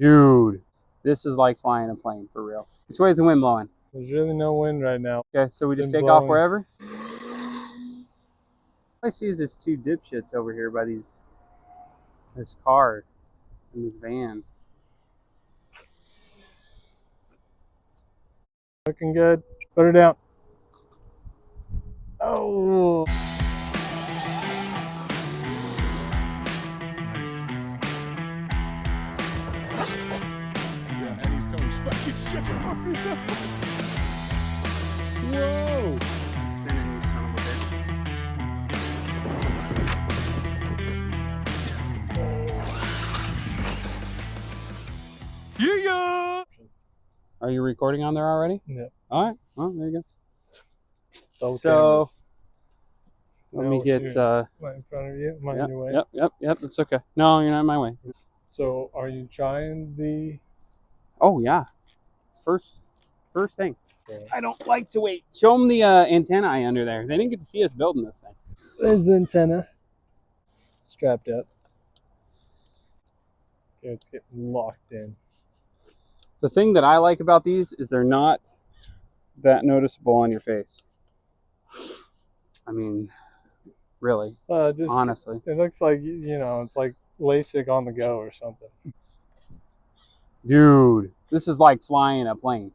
Dude, this is like flying a plane for real. Which way is the wind blowing? There's really no wind right now. Okay, so we just take off wherever? All I see is this two dipshits over here by this car and this van. Looking good. Put her down. Oh. Whoa! Spinning, you son of a bitch. Yeah! Are you recording on there already? Yeah. All right. Well, there you go. So So, let me get. Right in front of you. Am I in your way? Yep. That's okay. No, you're not in my way. So, are you trying the? Oh yeah. First thing. Okay. I don't like to wait. Show them the antennae under there. They didn't get to see us building this thing. There's the antenna. Strapped up. Okay, it's getting locked in. The thing that I like about these is they're not that noticeable on your face. I mean, really, honestly. It looks like, it's like LASIK on the go or something. Dude, this is like flying a plane.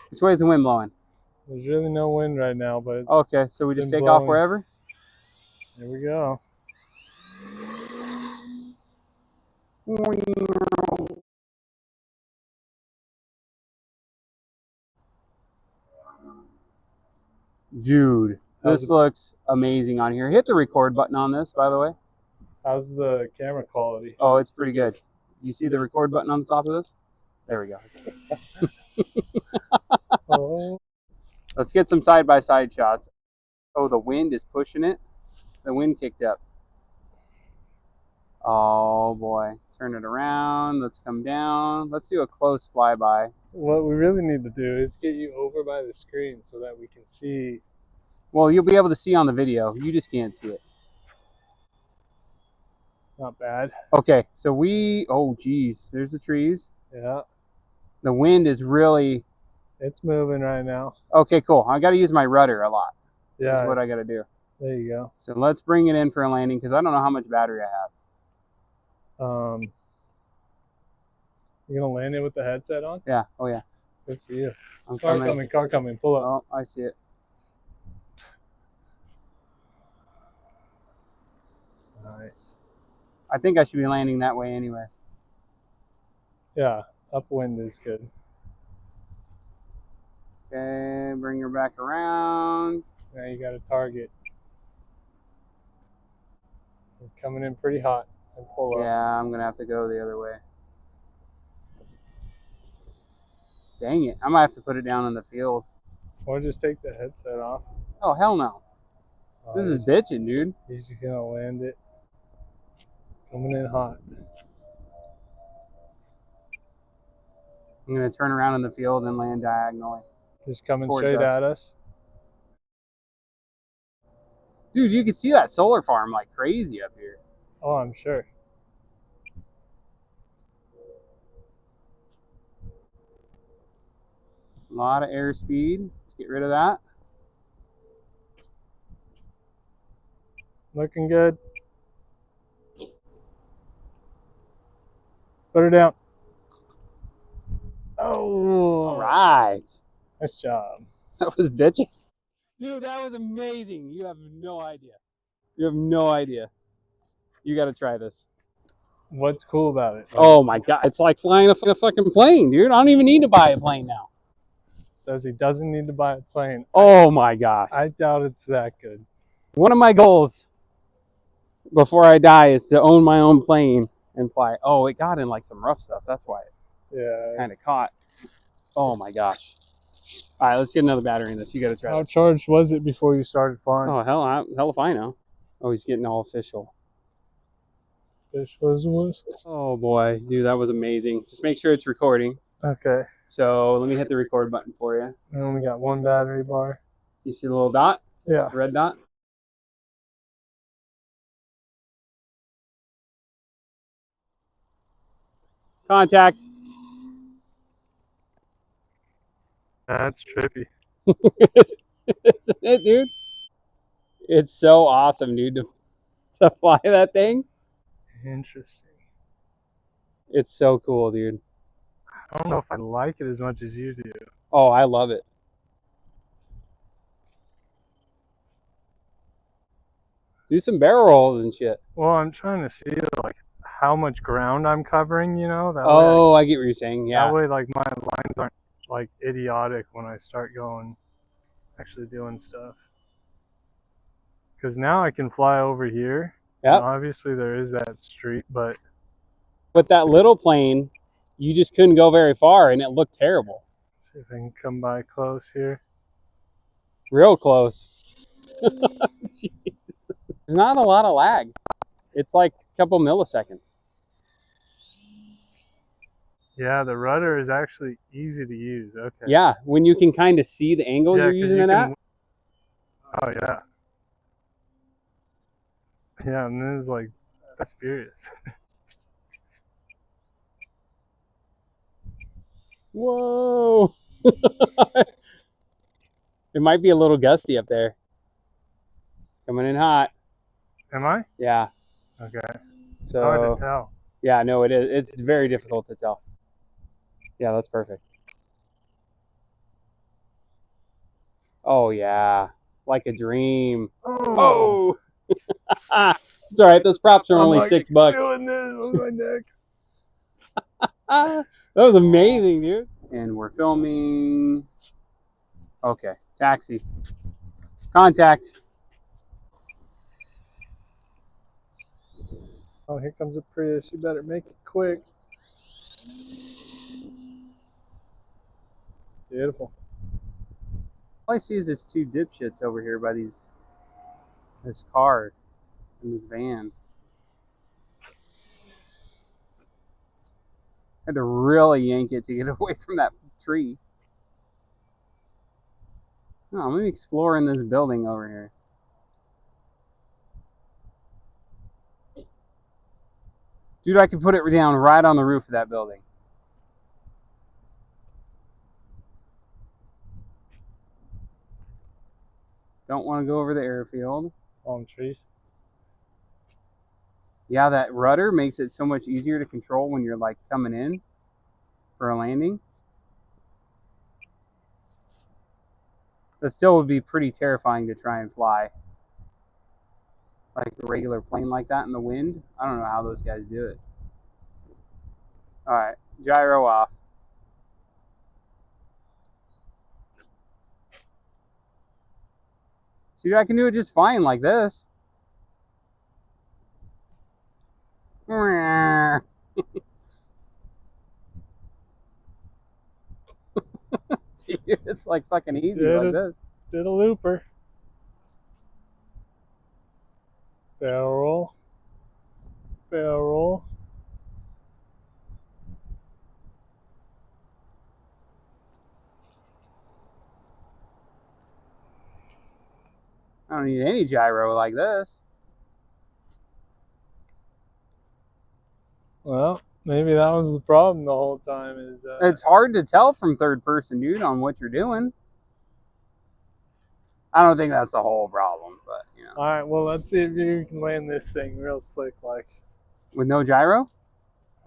Which way is the wind blowing? There's really no wind right now, but it's okay, so we just take off wherever? Here we go. Dude, this looks amazing on here. Hit the record button on this, by the way. How's the camera quality? Oh, it's pretty good. You see the record button on the top of this? There we go. Oh. Let's get some side-by-side shots. Oh, the wind is pushing it. The wind kicked up. Oh boy. Turn it around. Let's come down. Let's do a close flyby. What we really need to do is get you over by the screen so that we can see. Well, you'll be able to see on the video. You just can't see it. Not bad. Okay, so oh geez, there's the trees. Yeah. The wind is really... It's moving right now. Okay, cool. I got to use my rudder a lot. Yeah. That's what I got to do. There you go. So let's bring it in for a landing because I don't know how much battery I have. You gonna land it with the headset on? Yeah. Oh yeah. Good for you. Car coming. Pull up. Oh, I see it. Nice. I think I should be landing that way anyways. Yeah, upwind is good. Okay, bring her back around. Now you got a target. You're coming in pretty hot. And pull up. Yeah, I'm gonna have to go the other way. Dang it! I might have to put it down in the field. Or just take the headset off. Oh hell no! This is bitching, dude. He's just gonna land it. Coming in hot. I'm gonna turn around in the field and land diagonally. Just coming straight at us. Dude, you can see that solar farm like crazy up here. Oh, I'm sure. A lot of airspeed. Let's get rid of that. Looking good. Put her down. Oh. All right. Nice job. That was bitching. Dude, that was amazing. You have no idea. You have no idea. You got to try this. What's cool about it? Oh my God. It's like flying a fucking plane, dude. I don't even need to buy a plane now. Says he doesn't need to buy a plane. Oh my gosh. I doubt it's that good. One of my goals before I die is to own my own plane and fly. Oh, it got in like some rough stuff. That's why it kind of caught. Oh my gosh. All right, let's get another battery in this. You got to try. How charged was it before you started flying? Oh, hell if I know. Oh, he's getting all official. Fish was. Oh boy, dude, that was amazing. Just make sure it's recording. Okay. So let me hit the record button for you. I only got one battery bar. You see the little dot? Yeah. The red dot? Contact. That's trippy. Isn't it, dude? It's so awesome, dude, to fly that thing. Interesting. It's so cool, dude. I don't know if I like it as much as you do. Oh, I love it. Do some barrel rolls and shit. Well, I'm trying to see like how much ground I'm covering, you know? That Oh, I get what you're saying. Yeah. That way, like, my lines aren't like idiotic when I start going, actually doing stuff. Because now I can fly over here. Yeah. Obviously, there is that street, but with that little plane, you just couldn't go very far, and it looked terrible. See if I can come by close here. Real close. There's not a lot of lag. It's like a couple milliseconds. Yeah, the rudder is actually easy to use. Okay. Yeah, when you can kind of see the angle you're using it at. Oh, yeah. Yeah, and then it's like, that's furious. Whoa. It might be a little gusty up there. Coming in hot. Am I? Yeah. Okay. So, it's hard to tell. Yeah, no, it is. It's very difficult to tell. Yeah, that's perfect. Oh, yeah. Like a dream. Oh! It's all right. Those props are only $6. Doing this with my neck. That was amazing, dude. And we're filming. Okay. Taxi. Contact. Oh, here comes a Prius. You better make it quick. Beautiful. All I see is this two dipshits over here by this car and this van. Had to really yank it to get away from that tree. Oh, I'm exploring this building over here. Dude, I could put it down right on the roof of that building. Don't want to go over the airfield. Palm trees. Yeah, that rudder makes it so much easier to control when you're like coming in for a landing. That still would be pretty terrifying to try and fly. Like a regular plane like that in the wind. I don't know how those guys do it. Alright, gyro off. See, I can do it just fine like this. See, it's like fucking easy like this. Did a looper. Barrel roll. Barrel roll. I don't need any gyro like this. Well, maybe that was the problem the whole time. Is it's hard to tell from third person, dude, on what you're doing. I don't think that's the whole problem, but you know. All right, well, let's see if you can land this thing real slick, like with no gyro.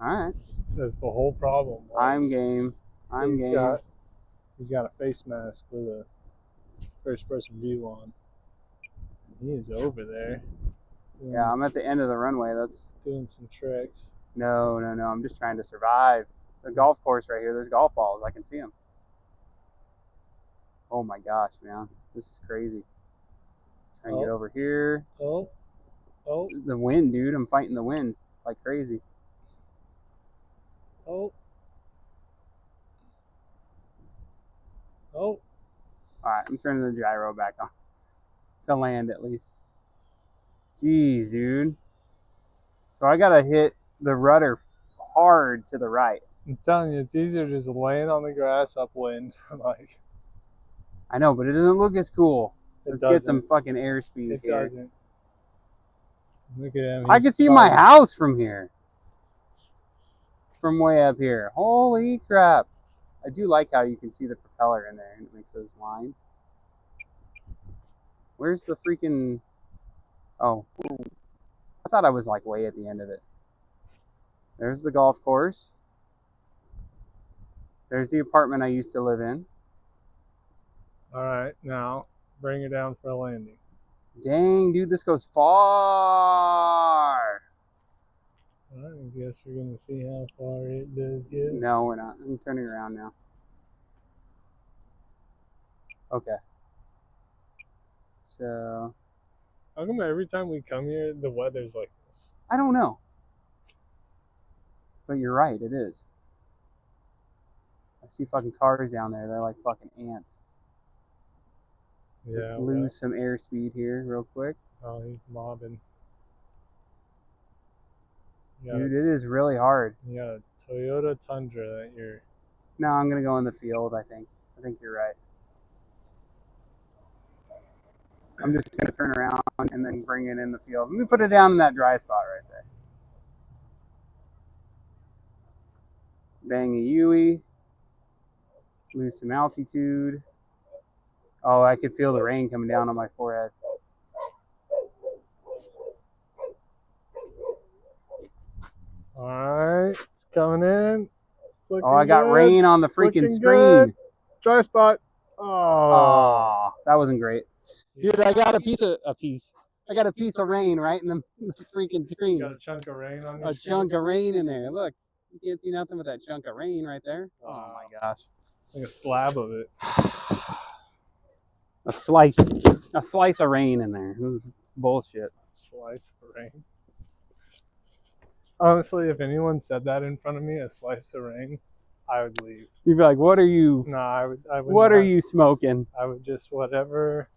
All right. Says the whole problem. I'm game. I'm game. He's got a face mask with a first-person view on. He is over there. Yeah, I'm at the end of the runway. That's doing some tricks. No. I'm just trying to survive. The golf course right here. There's golf balls. I can see them. Oh my gosh, man. This is crazy. Trying to get over here. Oh. It's the wind, dude. I'm fighting the wind like crazy. Oh. All right, I'm turning the gyro back on to land at least. Jeez, dude. So I gotta hit the rudder hard to the right. I'm telling you, it's easier just laying on the grass upwind. Like, I know, but it doesn't look as cool. Let's get some fucking airspeed here. It doesn't. Look at him. I can see my house from here. from way up here. Holy crap. I do like how you can see the propeller in there and it makes those lines. Where's the freaking... Oh. I thought I was like way at the end of it. There's the golf course. There's the apartment I used to live in. All right, now bring it down for a landing. Dang, dude, this goes far. All right, I guess we're going to see how far it does get. No, we're not. I'm turning around now. Okay. So... How come every time we come here, the weather's like this? I don't know. But you're right, it is. I see fucking cars down there. They're like fucking ants. Yeah, Let's lose some airspeed here real quick. Oh, he's mobbing. Dude, it is really hard. You got a Toyota Tundra that you're... No, I'm going to go in the field, I think. I think you're right. I'm just going to turn around and then bring it in the field. Let me put it down in that dry spot right there. Bang a Yui. Lose some altitude. Oh, I could feel the rain coming down on my forehead. All right, it's coming in. It's Oh, I got rain on the freaking screen. Good. Dry spot. Oh, that wasn't great. Dude, I got a piece of rain right in the freaking screen. You got a chunk of rain on your A chunk of rain in there. Look, you can't see nothing but that chunk of rain right there. Wow. Oh my gosh. Like a slab of it. A slice of rain in there. This is bullshit. Slice of rain. Honestly, if anyone said that in front of me, a slice of rain, I would leave. You'd be like, "What are you? No, I would. What are you smoking?" I would just however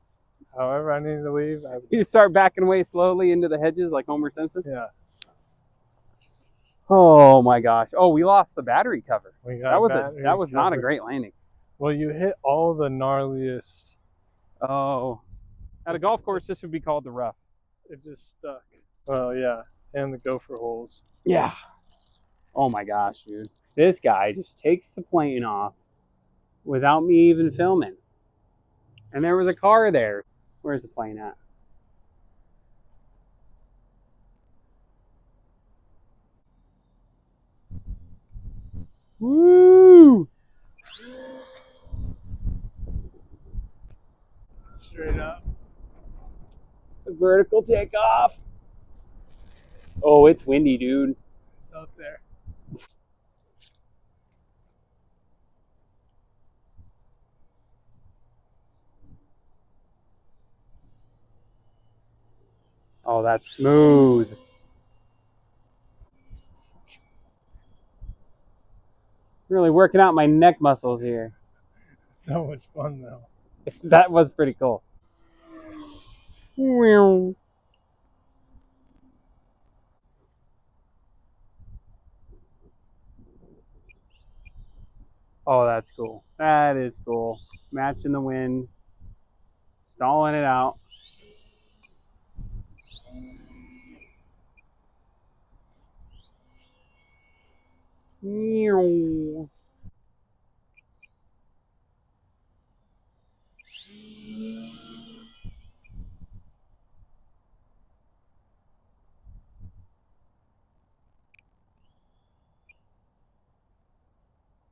I needed to leave. You start backing away slowly into the hedges like Homer Simpson. Yeah. Oh my gosh! Oh, we lost the battery cover. That was not a great landing. Well, you hit all the gnarliest. Oh, at a golf course, this would be called the rough. It just stuck. Well, yeah, and the gopher holes. Yeah. Oh my gosh, dude. This guy just takes the plane off without me even filming. And there was a car there. Where's the plane at? Woo! Straight up. The vertical takeoff. Oh, it's windy, dude. It's out there. Oh, that's smooth. Really working out my neck muscles here. So much fun, though. That was pretty cool. Oh, that's cool. That is cool. Matching the wind. Stalling it out.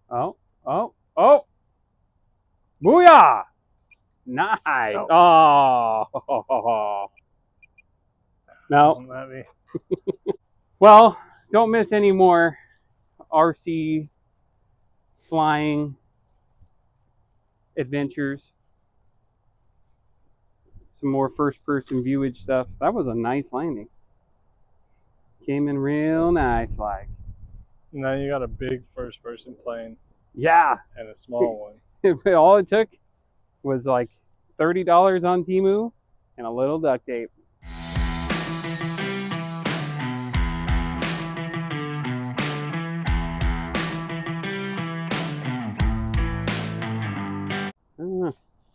Oh, oh, oh! Booyah! Nice! Oh! No. Don't let me. Well, don't miss any more RC flying adventures. Some more first-person viewage stuff. That was a nice landing. Came in real nice, like. Now you got a big first-person plane. Yeah. And a small one. All it took was like $30 on Temu and a little duct tape.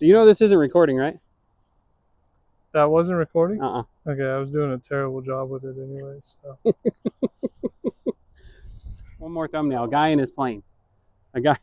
You know this isn't recording, right? That wasn't recording? Uh-uh. Okay, I was doing a terrible job with it anyways. So. One more thumbnail. Guy in his plane. A guy